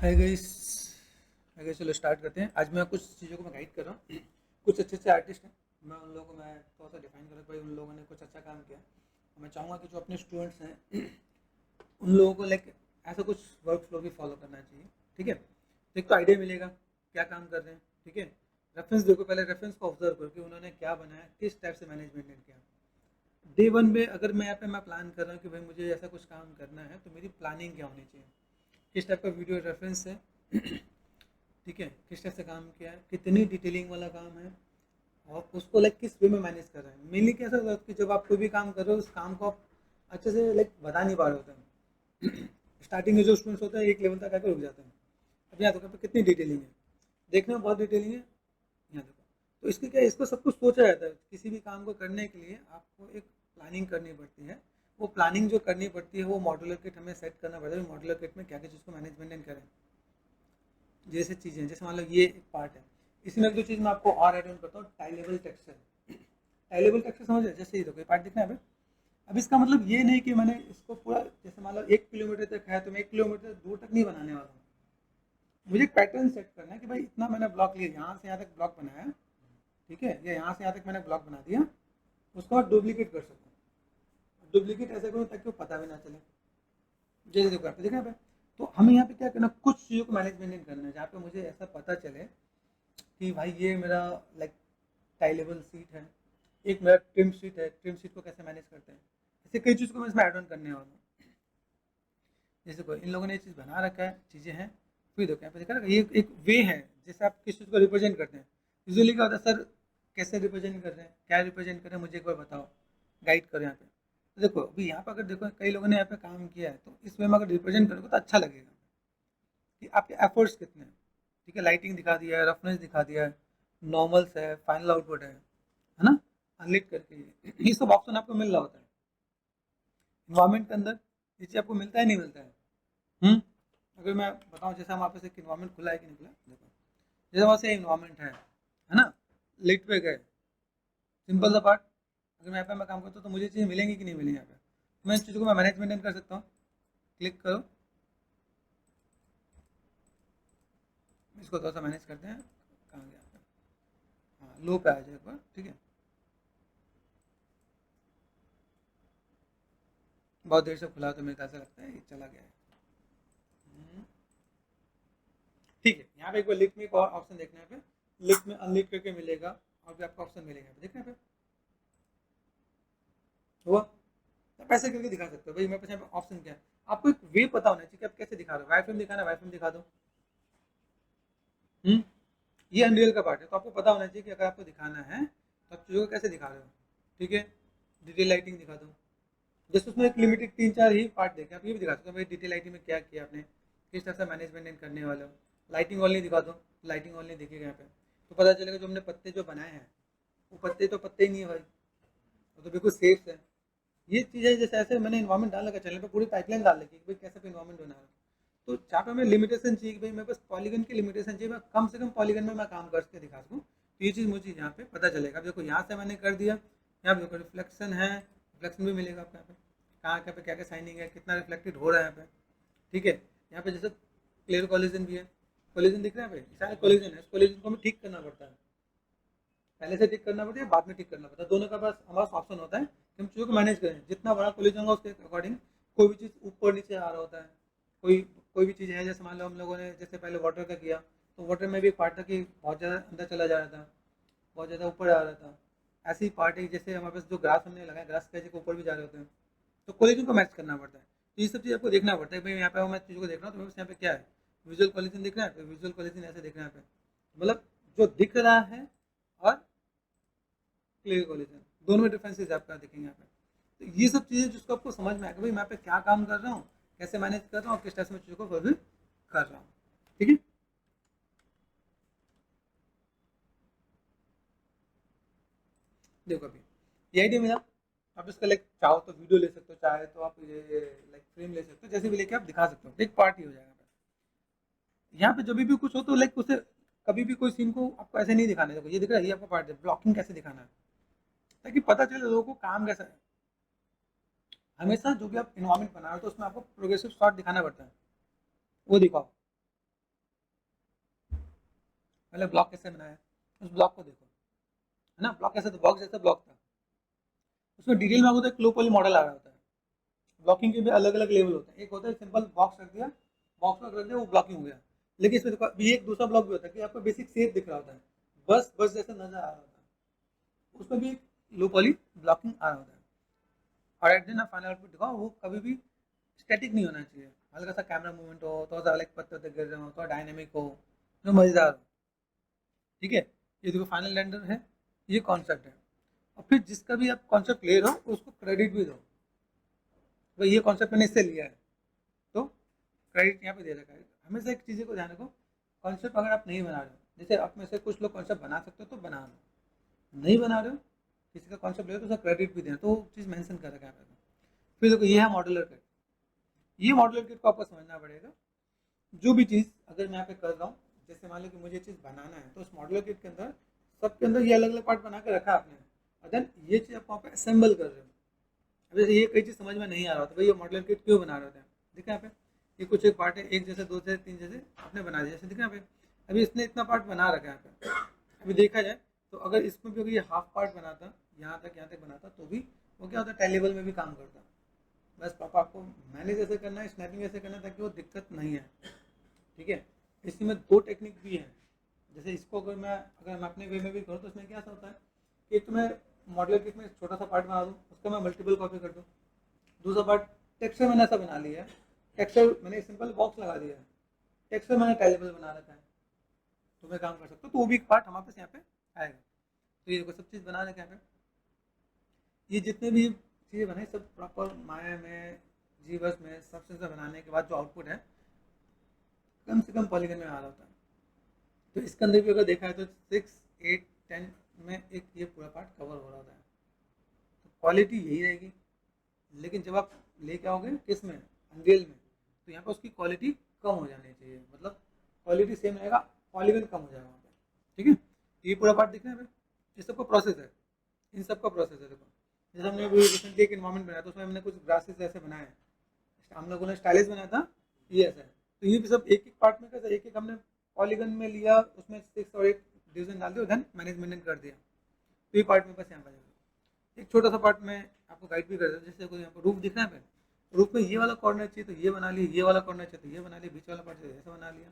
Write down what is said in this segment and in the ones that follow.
Hi guys. चलो start करते हैं। आज मैं कुछ चीज़ों को मैं गाइड कर रहा हूँ। कुछ अच्छे अच्छे आर्टिस्ट हैं, मैं उन लोगों को मैं थोड़ा सा डिफाइन कर रहा हूँ, भाई उन लोगों ने कुछ अच्छा काम किया। और मैं चाहूँगा कि जो अपने स्टूडेंट्स हैं उन लोगों को लाइक ऐसा कुछ वर्क फ्लो भी फॉलो करना चाहिए। ठीक है, तो एक तो आइडिया मिलेगा क्या काम कर रहे हैं। ठीक है, रेफरेंस देखो, पहले रेफरेंस को ऑब्जर्व करो कि उन्होंने क्या बनाया, किस टाइप से मैनेजमेंट किया। डे वन में अगर मैं यहाँ पे मैं प्लान कर रहा हूँ कि भाई मुझे ऐसा कुछ काम करना है, तो मेरी प्लानिंग क्या होनी चाहिए, किस टाइप का वीडियो रेफरेंस है, ठीक है, किस टाइप से काम किया है, कितनी डिटेलिंग वाला काम है, और उसको लाइक किस वे में मैनेज कर रहे हैं। मेनली कैसा होता है कि जब आप कोई भी काम कर रहे हो उस काम को आप अच्छे से लाइक बता नहीं पा रहे होते हैं। स्टार्टिंग में जो स्टूडेंट्स होते हैं एक लेवल तक आकर रुक जाते हैं। अब यहाँ देखो कितनी डिटेलिंग है, देखने में बहुत डिटेलिंग है। यहाँ देखो, तो इसके क्या, इसको सब कुछ सोचा जाता है। किसी भी काम को करने के लिए आपको एक प्लानिंग करनी पड़ती है। वो प्लानिंग जो करनी पड़ती है वो मॉड्यूलर किट हमें सेट करना पड़ता है। मॉड्यूलर किट में क्या क्या चीज़ को मैनेजमेंट करें, जैसे चीज़ें, जैसे मान लो ये एक पार्ट है, इसमें एक दो चीज़ मैं आपको और ऐड ऑन करता हूँ। Tie level texture, tie level texture समझ रहे? जैसे ये देखो, ये पार्ट दिख रहा है। अब इसका मतलब ये नहीं कि मैंने इसको पूरा, जैसे मान लो 1 किलोमीटर तक है तो मैं 1 किलोमीटर दूर तक नहीं बनाने वाला हूँ। मुझे एक पैटर्न सेट करना है कि भाई इतना मैंने ब्लॉक लिया, यहाँ से यहाँ तक ब्लॉक बनाया, ठीक है, या यहाँ से यहाँ तक मैंने ब्लॉक बना दिया, उसको और डुप्लीकेट कर सकूँ। डुप्लीकेट ऐसे करूँ ताकि वो पता भी ना चले। जैसे देखो यहाँ पे देखा है। तो हमें यहाँ पे क्या करना, कुछ चीज़ों को मैनेजमेंट करना है जहाँ पे मुझे ऐसा पता चले कि भाई ये मेरा लाइक टाई लेवल सीट है, एक मेरा ट्रिम सीट है, ट्रिम सीट को कैसे मैनेज करते हैं। ऐसे कई चीज़ को मैं इसमें ऐड ऑन करने वाला हूँ। जैसे कोई इन लोगों ने ये चीज़ बना रखा है, चीज़ें हैं, फिर देखो यहाँ पे देखा ना, ये एक वे है जैसे आप किस चीज़ को रिप्रेजेंट करते हैं। यूजुअली क्या होता है, सर कैसे रिप्रेजेंट कर रहे हैं, क्या रिप्रेजेंट कर रहे हैं, मुझे एक बार बताओ, गाइड करो यहाँ पे। तो देखो अभी यहाँ पे अगर देखो कई लोगों ने यहाँ पे काम किया है, तो इस वे में अगर रिप्रेजेंट करोगे तो अच्छा लगेगा कि आपके एफर्ट्स कितने हैं। ठीक है, लाइटिंग दिखा दिया है, रफनेस दिखा दिया है, नॉर्मल्स है, फाइनल आउटपुट है ना, अनलिट करके ये सब ऑप्शन आपको मिल रहा होता है इन्वायरमेंट के अंदर। ये चीज़ आपको मिलता है नहीं मिलता है। अगर मैं बताऊं, जैसे हम आपस एक इन्वायरमेंट खुला है कि नहीं खुला, देखो जैसे वहाँ से इन्वायरमेंट है ना, लिट पे गए, सिंपल सा पार्ट। अगर मैं यहाँ पे मैं काम करता हूँ तो मुझे चीज़ें मिलेंगी कि नहीं मिलेंगी यहाँ पे, मैं इस चीज़ को मैं मैनेजमेंट कर सकता हूँ। क्लिक करो, इसको थोड़ा सा मैनेज करते हैं। कहाँ गया यहाँ पे, हाँ लो पे आ जाए एक बार, ठीक है। बहुत देर से खुला तो मेरे ख्याल से लगता है ये चला गया है। हम्म, ठीक है, यहाँ पे एक बार लिस्ट में एक और ऑप्शन देखना है। लिस्ट में अनलिट करके मिलेगा, और भी आपका ऑप्शन मिलेगा देखना है। हुआ, आप ऐसे करके दिखा सकते हो। भाई मेरे पास यहाँ पे ऑप्शन क्या है, आपको एक वे पता होना चाहिए कि आप कैसे दिखा रहे हो। वाई फ्रेम दिखाना है, वाई फ्रेम दिखा दो। हम्म, ये अनरियल का पार्ट है, तो आपको पता होना चाहिए कि अगर आपको दिखाना है तो आप चीज़ों को कैसे दिखा रहे हो। ठीक है, डिटेल लाइटिंग दिखा दो। जैसे उसमें एक लिमिटेड 3-4 ही पार्ट देखे, आप ये भी दिखा सकते हो भाई डिटेल लाइटिंग में क्या किया आपने, किस तरह से मैनेजमेंट करने वाले हो। लाइटिंग ऑनली दिखा दो, लाइटिंग ऑनली दिखेगा यहाँ पे, तो पता चलेगा जो हमने पत्ते जो बनाए हैं वो पत्ते तो पत्ते ही नहीं है भाई, वो तो बिल्कुल सेफ है। ये चीज़ें जैसे ऐसे मैंने इन्वायरमेंट डाल रखा चैनल पे, पूरी पाइपलाइन डाल रखी है कि भाई कैसे पे इन्वायरमेंट बना रहा है। तो जहाँ पे हमें लिमिटेशन चाहिए कि भाई मेरे पास पॉलीगन की लिमिटेशन चाहिए, मैं कम से कम पॉलीगन में मैं काम करके दिखा सकूँ, तो ये चीज़ मुझे यहाँ पे पता चलेगा। अब देखो यहाँ से मैंने कर दिया, यहाँ पे देखो रिफ्लेक्शन है, रिफ्लेक्शन भी मिलेगा आपको यहाँ पे, कहाँ पे क्या क्या साइनिंग है, कितना रिफ्लेक्टेड हो रहा है यहाँ पे। ठीक है, यहाँ पे जैसे क्लियर कॉलिजन भी है, कॉलिजन दिख रहा है भाई, सारे कॉलिजन है, इस कॉलिजन को हमें ठीक करना पड़ता है। पहले से ठीक करना पड़ता है, बाद में ठीक करना पड़ता है, दोनों का पास हमारे पास ऑप्शन होता है कि हम चीज़ों को मैनेज करें। जितना बड़ा कॉलेज होगा उसके अकॉर्डिंग कोई भी चीज़ ऊपर नीचे आ रहा होता है। कोई कोई भी चीज़ है, जैसे मान लो हम लोगों ने जैसे पहले वाटर का किया, तो वाटर में भी एक पार्ट था कि बहुत ज़्यादा अंदर चला जा रहा था, बहुत ज़्यादा ऊपर आ रहा था। ऐसे ही पार्ट है जैसे हमारे पास जो ग्रास हमने लगाया, ग्रास के ऊपर भी जा रहे होते हैं, तो कॉलेजन को मैच करना पड़ता है। तो ये सब चीज़ आपको देखना पड़ता है। भाई यहाँ पे मैं चीज़ों को देख रहा हूँ तो मेरे पास यहाँ पे क्या है, विजुअल कॉलेजन दिख रहा है, तो विजुअल कॉलेजन ऐसे दिख रहा है यहाँ पे, मतलब जो दिख रहा है और क्लियर कॉलिजन, दोनों में डिफरेंसेस आपका दिखेंगे यहाँ पे। तो ये सब चीज़ें जिसको आपको समझ में आएगा भाई मैं यहाँ पे क्या काम कर रहा हूँ, कैसे मैनेज कर रहा हूँ, किस तरह से मैं चीज़ों को फुलफिल कर रहा हूँ। ठीक है, देखो अभी ये आइडिया मिला। आप इसका लाइक चाहो तो वीडियो ले सकते हो, चाहे तो आप ये लाइक फ्रेम ले सकते हो, जैसे भी लेके आप दिखा सकते हो, एक पार्ट ही हो जाएगा। यहाँ पे जब भी कुछ हो तो लाइक उसे कभी भी कोई सीन को आपको ऐसे नहीं दिखाना है। देखो ये दिख रहा है, ये आपका पार्ट है, ब्लॉकिंग कैसे दिखाना है ताकि पता चले लोगों को काम कैसा है। हमेशा जो भी आप इन्वायरमेंट बना रहे हो तो उसमें आपको प्रोग्रेसिव शॉट दिखाना पड़ता है, वो दिखाओ। पहले ब्लॉक कैसे बनाया, उस ब्लॉक को देखो, है ना। ब्लॉक कैसे, तो बॉक्स जैसा ब्लॉक था, उसमें डिटेल में आपको तो एक लो पॉली मॉडल आ रहा होता है। ब्लॉकिंग के भी अलग अलग लेवल होते हैं। एक होता है सिंपल बॉक्स रख दिया, बॉक्स में रख दिया, वो ब्लॉकिंग हो गया। लेकिन इसमें देखो अभी एक दूसरा ब्लॉक भी होता है कि आपको बेसिक शेप दिख रहा होता है, बस बस जैसा नजर आ रहा होता है, उसमें भी लो पॉली ब्लॉकिंग आ रहा होता है। और एट दिन आप फाइनल आउटपुट दिखाओ, वो कभी भी स्टैटिक नहीं होना चाहिए। हल्का सा कैमरा मूवमेंट हो, थोड़ा सा अलग पत्ते होते गिर रहे हो, थोड़ा डायनेमिक हो, जो मजेदार हो। ठीक है, ये देखो फाइनल रेंडर है, ये कॉन्सेप्ट है। और फिर जिसका भी आप कॉन्सेप्ट ले रहे हो उसको क्रेडिट भी दो, भाई ये कॉन्सेप्ट मैंने इससे लिया है, तो क्रेडिट यहाँ पे दे रखा है। हमेशा एक चीज़ को ध्यान रखो, कॉन्सेप्ट अगर आप नहीं बना रहे हो, जैसे आप में से कुछ लोग कॉन्सेप्ट बना सकते हो तो बना लो, नहीं बना रहे हो किसी का कॉन्सेप्ट ले रहे हो तो उसका क्रेडिट भी देना, तो वो चीज़ मेंशन कर रखा है। फिर देखो ये है मॉड्यूलर किट। ये मॉड्यूलर किट को आपको समझना पड़ेगा। जो भी चीज़ अगर मैं यहाँ पे कर रहा हूँ, जैसे मान लो कि मुझे ये चीज़ बनाना है, तो उस मॉड्यूलर किट के अंदर सबके अंदर ये अलग अलग पार्ट बना के रखा है आपने, और देन ये चीज़ आप वहाँ पे असेंबल कर रहे हो। अब जैसे ये कई चीज़ समझ में नहीं आ रहा था, भाई ये मॉड्यूलर किट क्यों बना रहे थे, देखा यहाँ पे ये कुछ एक पार्ट है, एक जैसे दो जैसे तीन जैसे आपने बना दिया, जैसे देखा यहाँ पे अभी इसने इतना पार्ट बना रखा है यहाँ पे। अभी देखा जाए तो अगर इसमें भी अगर ये हाफ पार्ट बनाता, यहाँ तक बनाता, तो भी वो क्या होता है, टेलीबल में भी काम करता। बस पापा आपको मैनेज ऐसे करना है, स्नैपिंग ऐसे करना है ताकि वो दिक्कत नहीं है। ठीक है, इसी में दो टेक्निक भी हैं। जैसे इसको अगर मैं अपने वे में भी करूँ तो इसमें क्या होता है कि एक तो मैं मॉडलर किट में छोटा सा पार्ट बना दूँ, उसका मैं मल्टीपल कॉपी कर दूँ। दूसरा पार्ट टेक्सचर मैंने ऐसा बना लिया है, टेक्सचर मैंने सिंपल बॉक्स लगा दिया है, टेक्सचर मैंने टेलेबल बना रखा है, तो मैं काम कर सकता हूँ, तो वो भी एक पार्ट हमारे पास यहाँ पे आएगा। तो ये देखो सब चीज़ बना रखा है यहाँ पे। ये जितने भी चीज़ें बनाई सब प्रॉपर माया में, जीवस में, सब चीज़ें बनाने के बाद जो आउटपुट है कम से कम पॉलीगन में आ रहा होता है। तो इसके अंदर भी अगर देखा है तो 6, 8, 10 में एक ये पूरा पार्ट कवर हो रहा होता है। तो क्वालिटी यही रहेगी। लेकिन जब आप लेके आओगे किस में, अनरियल में, तो यहाँ पर उसकी क्वालिटी कम हो जानी चाहिए, मतलब क्वालिटी सेम रहेगा, पॉलीगन कम हो जाएगा वहाँ पे। ठीक है, ये पूरा पार्ट दिख रहा है, ये सबका प्रोसेस है, इन सबका प्रोसेस है। देखो जैसे हमने अभी रिसेंटली एक इन्वायरमेंट बनाया, तो उसमें हमने कुछ ग्रासेस ऐसे बनाए हैं, हम लोगों ने स्टाइलिश बनाया था, ये ऐसा है। तो ये भी सब एक एक पार्ट में कैसे, एक एक हमने पॉलीगन में लिया, उसमें 6 और 8 डिवीजन डाल दिया, देन मैनेजमेंट कर दिया। तो ये पार्ट में बस यहाँ पर एक छोटा सा पार्ट में आपको गाइड भी कर देता हूँ। जैसे कोई यहाँ पर रूफ दिख रहा है, रूफ में ये वाला कॉर्नर चाहिए तो ये बना लिया, ये वाला कॉर्नर चाहिए तो ये बना लिया, बीच वाला पार्ट चाहिए ऐसा बना लिया।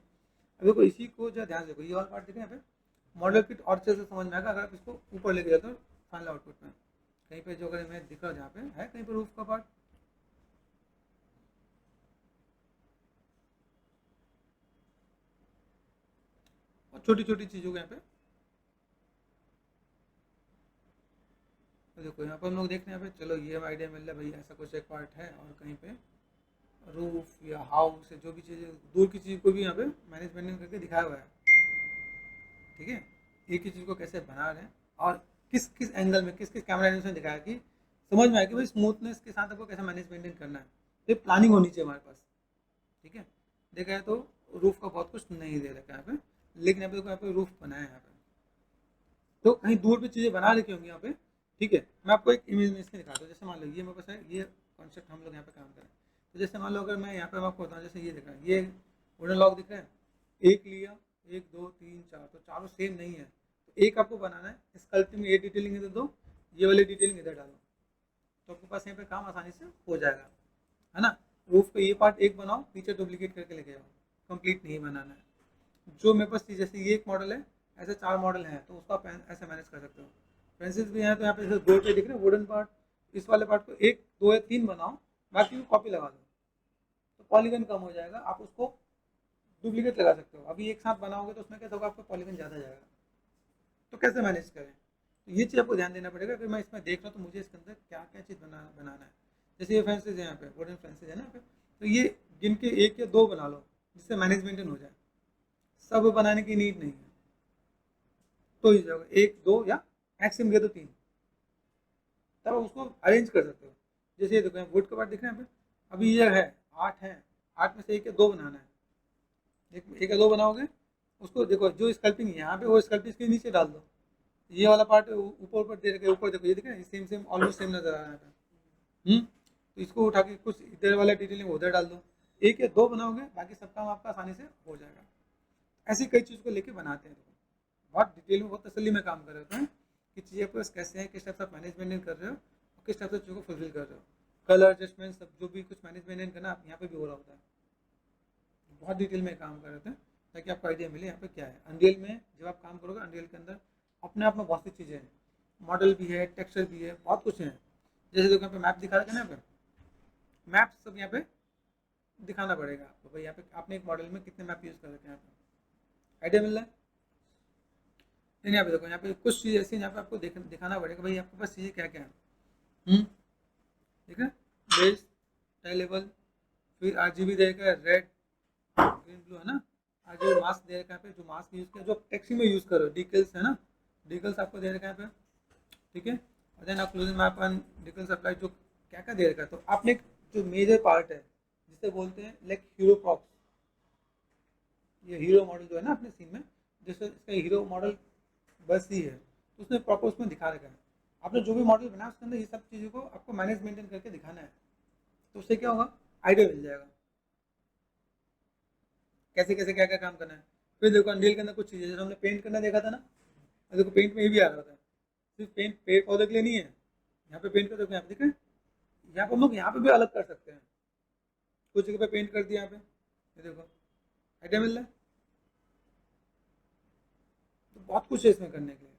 अब देखो इसी को जो ध्यान से देखो, ये वाला पार्ट दिख रहा है यहाँ पे, मॉडल किट और अच्छे से समझ में आएगा अगर आप इसको ऊपर लेके जाते हो फाइनल आउटपुट में। कहीं पे जो अगर मैं दिख रहा हूँ जहाँ पे है कहीं पर रूफ का पार्ट, और छोटी छोटी चीज़ों को यहाँ पे, तो देखो यहाँ पर हम लोग देखते हैं यहाँ पे, चलो ये आइडिया मिल रहा है भाई, ऐसा कुछ एक पार्ट है, और कहीं पे रूफ या हाउस से जो भी चीज़ें दूर की चीज़ को भी यहाँ पे मैनेजमेंट करके दिखाया हुआ है। ठीक है, एक ही चीज़ को कैसे बना रहे हैं और किस किस एंगल में, किस किस कैमरा एंगल में दिखाया कि समझ में आया कि भाई स्मूथनेस के साथ आपको कैसे मैनेज मेंटेन करना है। तो ये प्लानिंग होनी चाहिए हमारे पास। ठीक है, देखा है तो रूफ का बहुत कुछ नहीं दे रखा है यहाँ पे, लेकिन यहाँ पे देखो यहाँ पे रूफ बनाया है यहाँ पे, तो कहीं दूर पे चीज़ें बना रखी होंगी यहाँ पे। ठीक है, मैं आपको एक इमेज में इसके दिखाता हूँ। जैसे मान लो ये मेरे पास है, ये कॉन्सेप्ट हम लोग यहाँ पे काम करें, तो जैसे मान लो अगर मैं यहाँ पे आपको बताऊँ, जैसे ये दिख रहा है, ये वुडन लॉक दिख रहा है, एक लिया, 1 2 3 4, तो चारों सेम नहीं है, तो एक आपको बनाना है, स्कल्पटिंग में ये डिटेलिंग इधर दो, ये वाली डिटेलिंग इधर डालो, तो आपके पास यहाँ पे काम आसानी से हो जाएगा, है ना। रूफ का ये पार्ट एक बनाओ, पीछे डुप्लीकेट करके लेके आओ, कंप्लीट नहीं बनाना है। जो मेरे पास जैसे ये एक मॉडल है, ऐसे 4 मॉडल हैं, तो उसका ऐसे मैनेज कर सकते हो। पेंसिल्स भी हैं, तो यहाँ पे जैसे 2 पे दिख रहे हैं वुडन पार्ट, इस वाले पार्ट को 1 2 या 3 बनाओ, बाकी को कॉपी लगा दो, तो पॉलीगन कम हो जाएगा, आप उसको डुप्लीकेट लगा सकते हो। अभी एक साथ बनाओगे तो उसमें कैसा होगा, आपका पॉलीगन ज़्यादा जाएगा। तो कैसे मैनेज करें, तो ये चीज़ आपको ध्यान देना पड़ेगा कि मैं इसमें देख रहा हूँ तो मुझे इसके अंदर क्या क्या चीज़ बनाना है। जैसे ये फेंसेज है यहाँ पे, वुडन फेंसेज है ना यहाँ पे, तो ये गिन के 1 या 2 बना लो जिससे मैनेजमेंट हो जाए, सब बनाने की नीड नहीं है। तो ये जगह 1 2 या मैक्सिमम गए तो 3, तब आप उसको अरेंज कर सकते हो। जैसे ये देखो यहाँ वुड का पार्ट दिख रहा है यहाँ पे, अभी ये है 8 है, 8 में से 1 या 2 बनाना है, एक या 2 बनाओगे, उसको देखो जो स्कल्पिंग यहाँ पे वो स्कल्पिंग इसके नीचे डाल दो, ये वाला पार्ट ऊपर ऊपर दे रखे, ऊपर देखो ये दिख रहा है, सेम सेम ऑलमोस्ट सेम नजर आ रहा है। तो इसको उठा के कुछ इधर वाला डिटेलिंग उधर डाल दो, 1 या 2 बनाओगे, बाकी सब काम आपका आसानी से हो जाएगा। ऐसी कई चीज़ को लेके बनाते हैं। बहुत डिटेल में, बहुत तसल्ली में काम कर रहे होते हैं कि चीज़ें आपके पास कैसे हैं, किस टाइप से आप मैनेजमेंट कर रहे हो और किस टाइप से चीज़ों को फुलफिल कर रहे हो। कलर एडजस्टमेंट सब जो भी कुछ मैनेजमेंट करना आप यहाँ पे भी हो रहा होता है, बहुत डिटेल में काम कर रहे थे ताकि आपको आइडिया मिले यहाँ पे क्या है। अनरियल में जब आप काम करोगे, अनरियल के अंदर अपने आप में बहुत सी चीज़ें हैं, मॉडल भी है, टेक्सचर भी है, बहुत कुछ है। जैसे देखो यहाँ पे मैप दिखा रखे हैं ना, यहाँ पे मैप सब यहाँ पे दिखाना पड़ेगा आपको, भाई यहाँ पे आपने एक मॉडल में कितने मैप यूज़ कर रखे हैं, यहाँ पे आइडिया मिल रहा है। नहीं, यहाँ पे देखो, यहाँ पे कुछ चीज़ ऐसी हैं जहाँ पे आपको दिखाना पड़ेगा भाई आपके पास चीज़ें क्या क्या है। ठीक है, बेस, टाई लेवल, फिर RGB देगा, रेड ग्रीन ब्लू है ना, RGB मास्क दे रखा है पे, जो मास्क यूज़ किया जो टैक्सी में यूज़ करो, डिकल्स है ना, डिकल्स आपको दे रखा है पे। ठीक है, और then occlusion map and decals apply, जो क्या क्या दे रखा है। तो आपने एक जो मेजर पार्ट है जिसे बोलते हैं लाइक हीरो प्रॉप्स, ये हीरो मॉडल जो है ना अपने सीन में, जैसे इसका हीरो मॉडल बस ही है, तो उसने प्रॉपर उसमें दिखा रखा है। आपने जो भी मॉडल बनाया उसके अंदर ये सब चीज़ों को आपको मैनेज मेंटेन करके दिखाना है, तो उससे क्या होगा, आइडिया मिल जाएगा कैसे कैसे क्या क्या काम करना है। फिर देखो अनरियल के अंदर कुछ चीज़ें, जैसे हमने पेंट करना देखा था ना, और देखो पेंट में ये भी आ रहा था, सिर्फ पेंट पेड़ पौधे के लिए नहीं है, यहाँ पे पेंट कर, देखो यहाँ पे देखें, यहाँ पे हम लोग यहाँ पे भी अलग कर सकते हैं, कुछ जगह पे पेंट कर दिया यहाँ पे, ये देखो आइडिया मिल रहा है। तो बहुत कुछ है इसमें करने के लिए,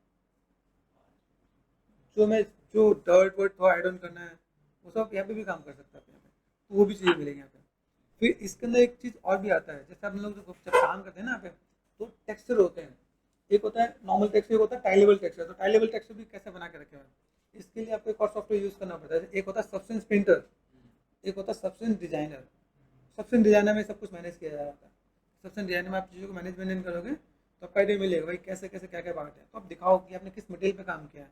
जो मैं जो डर्ट वर्ट थोड़ा एड ऑन करना है वो सब यहाँ पे भी काम कर सकता है यहाँ पे, तो वो भी चीज़ें मिलेंगी यहाँ पे। फिर इसके अंदर एक चीज़ और भी आता है, जैसे हम लोग जब काम करते हैं ना यहाँ पे, तो टेक्सचर होते हैं, एक होता है नॉर्मल टेक्सचर, एक होता है टाई लेवल टेक्सचर। तो टाई लेवल टेक्सचर भी कैसे बना के रखे हुए हैं, इसके लिए आपको एक और सॉफ्टवेयर यूज़ करना पड़ता है। एक होता है सब्सटेंस पेंटर, एक होता है सब्सटेंस डिजाइनर। सब्सटेंस डिजाइनर में सब कुछ मैनेज किया जाता है। सब्सटेंस डिजाइनर में आप चीज़ों को मैनेजमेंट करोगे तो आपको आइडिया मिलेगा भाई कैसे कैसे क्या क्या बात है, तो आप दिखाओ कि आपने किस मटेरियल पे काम किया है।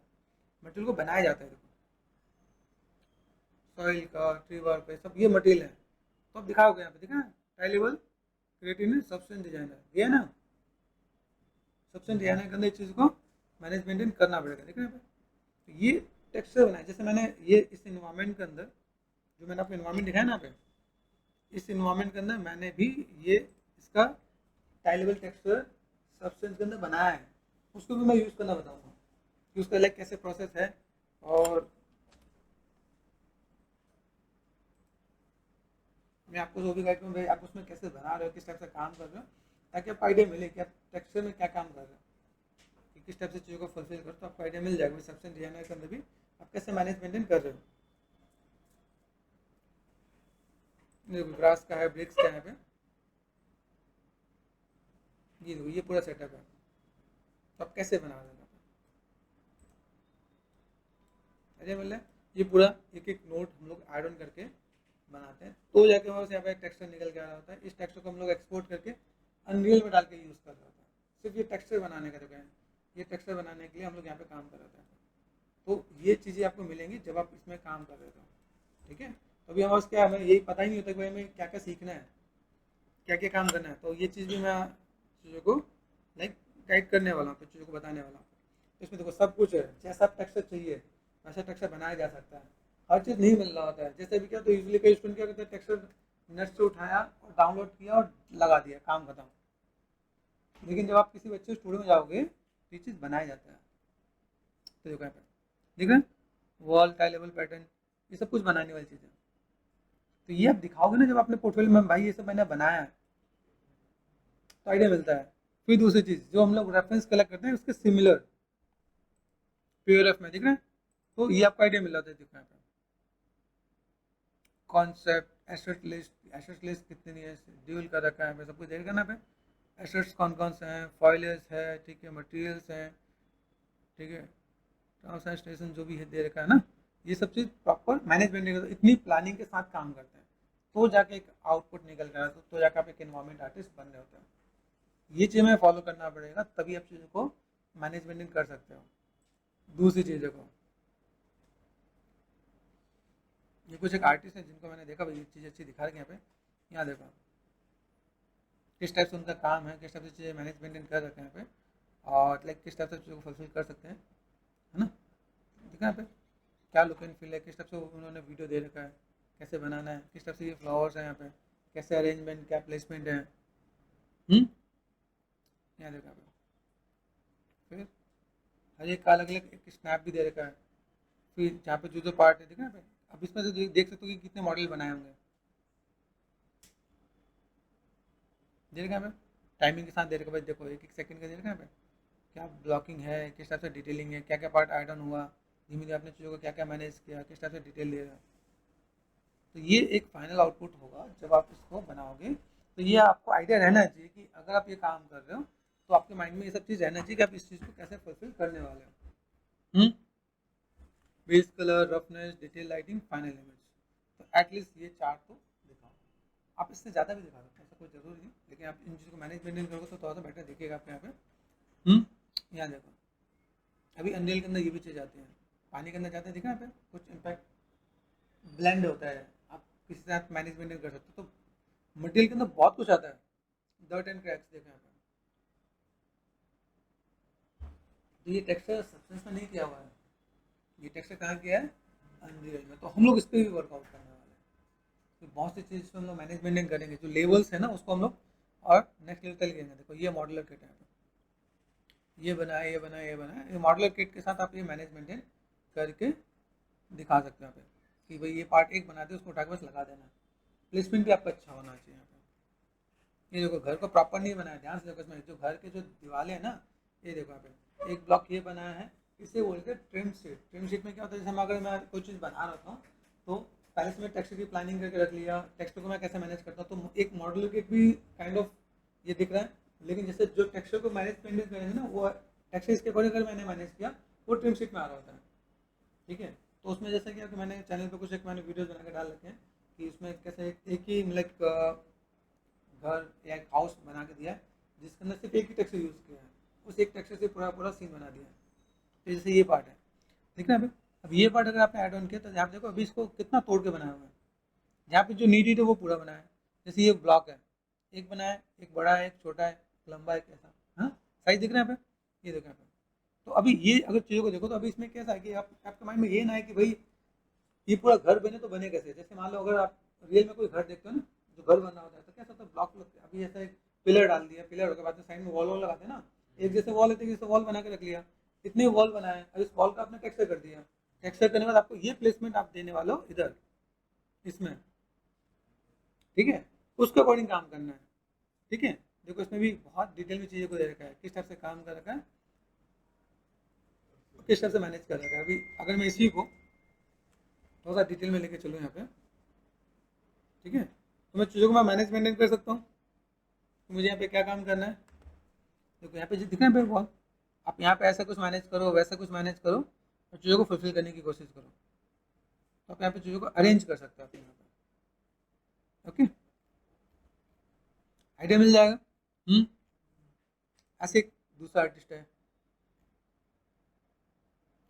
मटेरियल को बनाया जाता है, देखो सॉइल का, ट्री वर्क का, सब ये मटेरियल है, तो आप दिखाओगे यहाँ पे, देखा tie level creative substance designer, ये है ना, सब्सटेंस डिजाइनर के अंदर इस चीज़ को मैनेजमेंट करना पड़ेगा, देखा यहाँ पे। तो ये टेक्सचर बनाया, जैसे मैंने ये इस इन्वायरमेंट के अंदर जो मैंने आपको इन्वायरमेंट दिखाया ना पे, इस इन्वायरमेंट के अंदर मैंने भी ये इसका टाई लेवल टेक्सचर सब्सटेंस के अंदर बनाया है, उसको भी मैं यूज़ करना बताऊंगा कि उसका लाइक कैसे प्रोसेस है, और मैं आपको जो भी गाइड करूँ भाई आप उसमें कैसे बना रहे हो, किस टाइप से काम कर रहे हो, ताकि आपको आइडिया मिले कि आप टेक्सचर में क्या काम कर रहे हो, कि किस टाइप से चीज़ों को फुलफिल करो, तो आपको आइडिया मिल जाएगा सब्सटेंस डिजाइनर के अंदर भी आप कैसे मैनेज मेंटेन कर रहे हो। देखो ग्रास का है, ब्रिक्स का है पे, ये देखो ये पूरा सेटअप है, तो आप कैसे बना रहे हो, अरे मतलब ये पूरा एक एक नोट हम लोग ऐड ऑन करके बनाते हैं, तो जाके हमारे यहाँ पे एक टेक्सचर निकल के आ रहा होता है। इस टेक्सचर को हम लोग एक्सपोर्ट करके अनरियल में डाल के यूज़ कर रहा होता है, सिर्फ ये टेक्सचर बनाने का देखो, ये टेक्सचर बनाने के लिए हम लोग यहाँ पे काम कर रहे हैं। तो ये चीज़ें आपको मिलेंगी जब आप इसमें काम कर रहे हो, ठीक है। तो अभी हमारे पास क्या, हमें यही पता ही नहीं होता कि भाई हमें क्या क्या सीखना है, क्या क्या काम करना है, तो ये चीज़ भी मैं चीज़ों को लाइक गाइड करने वाला हूँ, चीज़ों को बताने वाला हूँ। तो इसमें देखो सब कुछ है, जैसा टेक्सचर चाहिए वैसा टेक्सचर बनाया जा सकता है, हर चीज़ नहीं मिल रहा होता है। जैसे भी क्या, तो यूजली कई स्टूडेंट क्या करते हैं, टेक्सचर नेट से उठाया और डाउनलोड किया और लगा दिया, काम खत्म। लेकिन जब आप किसी बच्चे स्टूडियो में जाओगे तो ये चीज़ बनाया जाता है। तो देखो यहाँ पे ठीक है, वॉल टाई लेवल पैटर्न, ये सब कुछ बनाने वाली चीज़ें, तो ये आप दिखाओगे ना जब अपने पोर्टफोलियो में, भाई ये सब मैंने बनाया है, तो आइडिया मिलता है। फिर दूसरी चीज़ जो हम लोग रेफरेंस कलेक्ट करते हैं उसके सिमिलर पीओएफ में, दिख रहा है, तो ये आपको आइडिया मिल जाता है। देखो यहाँ पे कॉन्सेप्ट, एसेट लिस्ट कितनी है, ड्यूल कर रखा है, सब कुछ देख ना पे, एसेट्स कौन कौन से हैं, फॉइलर्स है, ठीक है, मटेरियल्स हैं, ठीक है, टर्म्स एंड स्टेशन जो भी है दे रखा है ना, ये सब चीज़ प्रॉपर मैनेजमेंट, इतनी प्लानिंग के साथ काम करते हैं, तो जाके एक आउटपुट निकल कर, तो जाके आप एक इन्वायरमेंट आर्टिस्ट बन रहे होते हैं। ये चीज़ हमें फॉलो करना पड़ेगा, तभी आप चीज़ों को मैनेजमेंट कर सकते हो। दूसरी चीज़ देखो, ये कुछ एक आर्टिस्ट है जिनको मैंने देखा, भाई ये चीज़ अच्छी दिखा रही है यहाँ पे, यहाँ देखो किस टाइप से उनका काम है, किस टाइप से चीज़ें मैनेजमेंट कर रखे हैं यहाँ पे, और लाइक किस टाइप से चीज़ों को फुलफिल कर सकते हैं, है ना। देखा यहाँ पे क्या लुक एंड फील है, किस टाइप से उन्होंने वीडियो दे रखा है, कैसे बनाना है, किस टाइप से ये फ्लावर्स हैं यहाँ पे, कैसे अरेंजमेंट, क्या प्लेसमेंट है। यहाँ देखा यहाँ पे हर एक का अलग अलग एक स्नैप भी दे रखा है। फिर जहाँ पे जो पार्ट है देखा पे, अब इसमें से देख सकते हो कि कितने मॉडल बनाए होंगे। दे रखा है पे टाइमिंग के साथ दे रखा है भाई, देखो एक एक सेकंड का दे रखा है पे, क्या ब्लॉकिंग है, किस टाइप से डिटेलिंग है, क्या क्या पार्ट ऐड ऑन हुआ, धीमे धीमे अपने चीज़ों को क्या क्या मैनेज किया, किस टाइप से डिटेल दे रहा है। तो ये एक फाइनल आउटपुट होगा जब आप इसको बनाओगे। तो ये आपको आइडिया रहना चाहिए कि अगर आप ये काम कर रहे हो तो आपके माइंड में ये सब चीज़ रहना चाहिए कि आप इस चीज़ को कैसे फुलफिल करने वाले हो। Base colour, roughness, detail, lighting, final image. तो एटलीस्ट ये चार तो दिखाओ। आप इससे ज़्यादा भी दिखा सकते हैं, ऐसा कोई ज़रूरी नहीं, लेकिन आप इन चीज़ों को मैनेज मेंटेन करोगे तो थोड़ा सा बेटर दिखेगा आपके यहाँ पे। यहाँ देखो अभी अनरियल के अंदर ये भी चीज़ आती है, पानी के अंदर जाते हैं, दिखा यहाँ पे कुछ इम्पैक्ट ब्लेंड होता है, आप किसी के साथ मैनेज मेंटेन कर सकते हो। तो मटेरियल के अंदर बहुत कुछ आता है, डर्ट एंड क्रैक्स देखो यहाँ पे। तो ये टेक्सचर सब्सटेंस में नहीं किया हुआ है, ये टेक्सचर कहाँ किया है, अनरियल में। तो हम लोग इस पर भी वर्कआउट करने वाले हैं। तो बहुत सी चीज़ हम लोग मैनेज मेंटेन करेंगे, जो लेवल्स है ना उसको हम लोग और नेक्स्ट लेवल तक लेंगे। देखो ये मॉडलर किट है, ये बनाए ये बनाए ये बनाए, ये मॉडलर किट के साथ आप ये मैनेज मेंटेन करके दिखा सकते हो यहाँ पे कि भाई ये पार्ट एक बना दे, उसको उठा के बस लगा देना। प्लेसमेंट भी आपका अच्छा होना चाहिए यहाँ पे। ये देखो घर को प्रॉपर नहीं बनाया, ध्यान से देखो इसमें जो घर के जो दीवारें हैं ना, ये देखो यहाँ पे एक ब्लॉक ये बनाया है, इसे बोलते हैं ट्रिम शीट। ट्रिम शीट में क्या होता है, जैसे अगर मैं कोई चीज़ बना रहा था तो पहले से मैं टेक्सचर की प्लानिंग करके रख लिया, टेक्सचर को मैं कैसे मैनेज करता हूँ, तो एक मॉडल किट भी काइंड ऑफ ये दिख रहा है। लेकिन जैसे जो टेक्सचर को मैनेज करेंगे ना, वो टेक्सचर इसके अकॉर्डिंग अगर मैंने मैनेज किया वो ट्रिम शीट में आ रहा होता है। ठीक है, तो उसमें जैसा कि मैंने चैनल पे कुछ एक मैंने वीडियोस बना के डाल रखे हैं कि उसमें कैसे एक ही मतलब घर या एक हाउस बना के दिया है जिसके अंदर सिर्फ एक ही टेक्सचर यूज़ किया है, उस एक टेक्सचर से पूरा पूरा सीन बना दिया है। तो जैसे ये पार्ट है, ठीक है। अब ये पार्ट अगर आपने ऐड ऑन किया तो आप देखो अभी इसको कितना तोड़ के बनाया हुआ है। यहाँ पे जो नीडेड है वो पूरा बनाया है। जैसे ये ब्लॉक है, एक बनाया है, एक बड़ा है, एक छोटा है, लंबा है, कैसा, हाँ साइज दिख रहा है यहाँ पे, ये देखो यहाँ पे। तो अभी ये अगर चीज़ों को देखो तो अभी इसमें कैसा है कि आप आपके माइंड में ये ना है कि भाई ये पूरा घर बने तो बने कैसे। जैसे मान लो अगर आप रियल में कोई घर देखते हो ना, जो घर बना होता है तो कैसा होता है, ब्लॉक लगते हैं। अभी ऐसा एक पिलर डाल दिया, पिलर के बाद में साइड में वॉल वॉल लगाते हैं ना, एक जैसे वॉल है जैसे वॉल बना के रख लिया, इतने वॉल बनाए, अब इस वॉल का आपने टेक्सचर कर दिया। टेक्सचर करने के बाद आपको ये प्लेसमेंट आप देने वाले हो इधर इसमें, ठीक है, उसके अकॉर्डिंग काम करना है। ठीक है, देखो इसमें भी बहुत डिटेल में चीज़ों को दे रखा है, किस टाइप से काम कर रखा है, किस टाइप से मैनेज कर रखा है। अभी अगर मैं इसी को थोड़ा सा डिटेल में लेके चलूँ यहाँ पे, ठीक है, तो मैं चीज़ों को मैं मैनेज मेंटेन कर सकता हूँ। तो मुझे यहाँ पे क्या काम करना है, देखो यहाँ पे जो दिख रहा है पे वॉल, आप यहाँ पे ऐसा कुछ मैनेज करो, वैसा कुछ मैनेज करो और चीज़ों को फुलफिल करने की कोशिश करो। तो आप यहाँ पे चीज़ों को अरेंज कर सकते हो आप यहाँ पे। ओके, आइडिया मिल जाएगा। ऐसे एक दूसरा आर्टिस्ट है,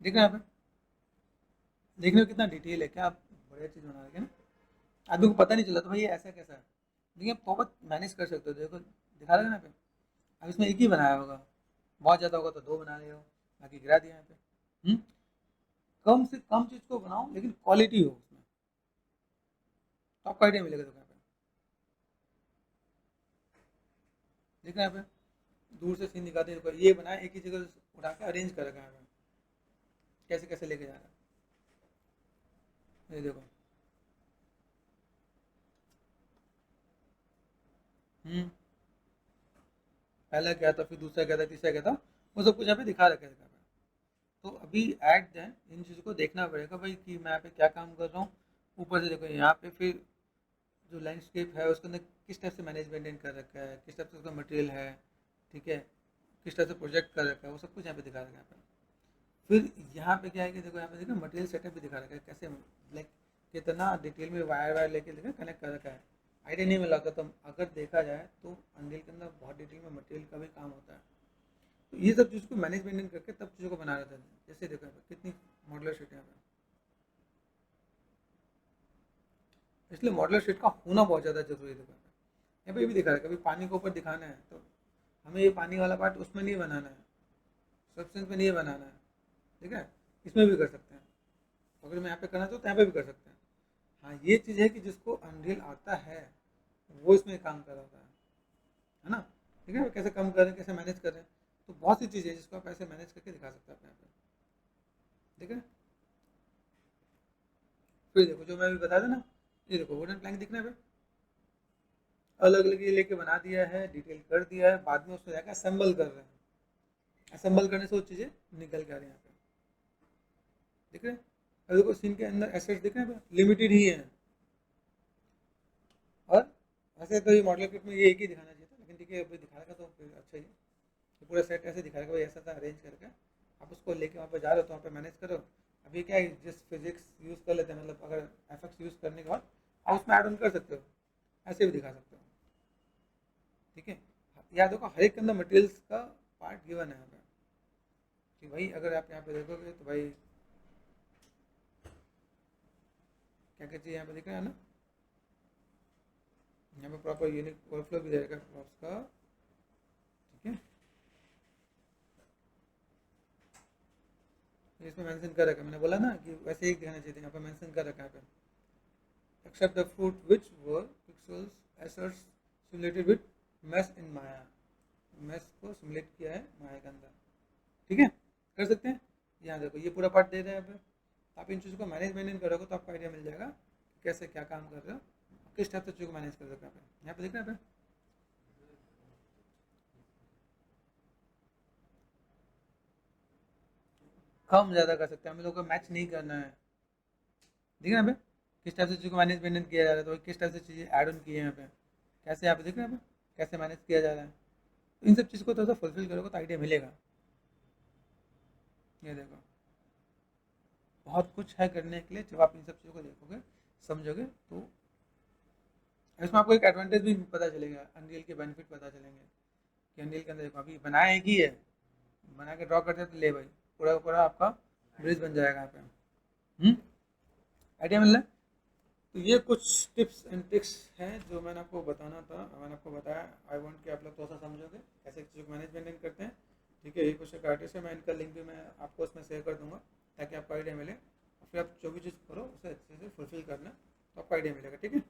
देख रहे हैं यहाँ पे, देखने में कितना डिटेल है, क्या आप बढ़िया चीज़ बना रहे हैं ना। आदमी को पता नहीं चला तो भाई ये ऐसा कैसा है, लेकिन आप बहुत मैनेज कर सकते हो। देखो दिखा रहे हैं ना यहाँ पे, अब इसमें एक ही बनाया होगा, बहुत ज़्यादा होगा तो दो बना रहे हो, बाकी गिरा दिया यहाँ पे। कम से कम चीज़ को बनाओ लेकिन क्वालिटी हो उसमें, तो आपको आइडिया मिलेगा। देखो यहाँ पे देखो यहाँ पे दूर से सीन दिखाते हैं, ये बनाया एक ही जगह उठा के अरेंज कर रखा है यहाँ पे, कैसे कैसे लेके जा रहा है, ये देखो। पहला क्या था, फिर दूसरा क्या था, तीसरा क्या था, वो सब कुछ यहाँ पे दिखा रखा है। तो अभी एट देन इन चीज़ों को देखना पड़ेगा भाई कि मैं यहाँ पे क्या काम कर रहा हूँ। ऊपर से देखो यहाँ पे फिर जो लैंडस्केप है उसके अंदर किस टाइप से मैनेज मेंटेन कर रखा है, किस टाइप से उसका मटेरियल है, ठीक है, किस टाइप से प्रोजेक्ट कर रखा है, वो सब कुछ यहाँ पे दिखा रखा है यहाँ पे। फिर यहाँ पे क्या है कि देखो यहाँ पे देखो मटेरियल सेटअप भी दिखा रखा है, कैसे लाइक कितना डिटेल में वायर वायर लेके देखो कनेक्ट कर रखा है। आइडिया नहीं मिला होता, तो अगर देखा जाए तो अनरियल के अंदर बहुत डिटेल में मटेरियल का भी काम होता है। तो ये सब चीज़ को मैनेज मेंटेन करके तब चीज़ों को बना रहता है। जैसे देखो यहाँ पे कितनी मॉडलर शीट है यहाँ पे, इसलिए मॉडलर शीट का होना बहुत ज़्यादा जरूरी है। देखो यहाँ पे ये भी दिखा रहा है, कभी पानी के ऊपर दिखाना है तो हमें ये पानी वाला पार्ट उसमें नहीं बनाना है, सब्सटेंस में नहीं बनाना है, ठीक है, इसमें भी कर सकते हैं। अगर मैं यहाँ पे करना चाहूँ तो यहाँ पे भी कर सकते हैं। हाँ ये चीज़ है कि जिसको अनरियल आता है वो इसमें काम कर रहा होता है ना। ठीक है, कैसे कम कर रहे हैं, कैसे मैनेज कर रहे हैं। तो बहुत सी चीज़ें जिसको आप ऐसे मैनेज करके दिखा सकते हैं अपने यहाँ पे, ठीक है। फिर देखो जो मैं अभी बता था ना, ये देखो वुडन प्लैंक दिख रहा है, अलग अलग ये लेके बना दिया है, डिटेल कर दिया है, बाद में उसमें जाकर असेंबल कर रहे हैं, असेंबल करने से वो चीज़ें निकल के आ रही हैं यहाँ पे, दिख रहे हैं। अब देखो सीन के अंदर एसेट्स दिख रहे हैं, लिमिटेड ही है, और ऐसे तो ये मॉडल किट में ये एक ही दिखाना चाहिए था, लेकिन ठीक है अभी दिखाएगा तो फिर अच्छा ही है। तो पूरा सेट ऐसे दिखाएगा भाई, ऐसा था अरेंज करके आप उसको लेके वहाँ पे जा रहे हो तो वहाँ पे मैनेज करो। अभी क्या है, जिस फिजिक्स यूज़ कर लेते हैं, मतलब अगर एफ यूज़ करने के बाद आप उसमें ऐड ऑन कर सकते हो, ऐसे भी दिखा सकते हो, ठीक है। याद देखो हर एक के अंदर मटेरियल्स का पार्ट गिवन है यहाँ पे, कि भाई अगर आप यहाँ पे देखोगे तो भाई क्या क्या चीज़ यहाँ पे दिख रहा है ना, यहाँ पे प्रॉपर यूनिक ओवरफ्लो भी रहेगा प्रॉप्स का, ठीक है। इसमें मेंशन कर रखा है, मैंने बोला ना कि वैसे ही दिखाना चाहिए, यहाँ पे मेंशन कर रखा है, except the fruit which were pixels assets simulated with mass in Maya, mass को सिमुलेट किया है माया के अंदर, ठीक है, कर सकते हैं। यहाँ देखो ये पूरा पार्ट दे रहे हैं यहाँ पे, आप इन चीज़ों को मैनेज करोगे तो आपको आइडिया मिल जाएगा कि कैसे क्या काम कर रहे हो, किस टाइप से चीज़ों को मैनेज कर सकते हैं। यहाँ पे देख रहे हैं, कम ज़्यादा कर सकते हैं, हम लोग को मैच नहीं करना है, दिख रहा है यहाँ पे किस टाइप से चीज़ों को मैनेज किया जा रहा है, तो किस टाइप से चीज़ें ऐड ऑन की है यहाँ पे, कैसे यहाँ पे देख रहे हैं यहाँ पे कैसे मैनेज किया जा रहा है। तो इन सब चीज़ को थोड़ा सा फुलफिल करोगे तो आइडिया मिलेगा। ये देखो बहुत कुछ है करने के लिए, जब आप इन सब चीज़ों को देखोगे समझोगे तो इसमें आपको एक एडवांटेज भी पता चलेगा, अनरियल के बेनिफिट पता चलेंगे कि अनरियल के अंदर देखो अभी बनाया एक ही है, बना के ड्रॉ करते हैं तो ले भाई पूरा पूरा आपका ब्रिज बन जाएगा यहाँ पे, आइडिया मिल रहा है। तो ये कुछ टिप्स एंड ट्रिक्स हैं जो मैंने आपको बताना था, मैंने आपको बताया, आई वांट कि आप लोग थोड़ा सा समझोगे कैसे चीज़ों को मैनेजमेंट करते हैं, ठीक है। ये कुछ एक आर्टिस्ट है, मैं इनका लिंक भी मैं आपको उसमें शेयर कर दूंगा ताकि आपको आइडिया मिले, और फिर आप जो भी चीज़ करो उसे अच्छे से फुलफिल करना तो आपको आइडिया मिलेगा, ठीक है।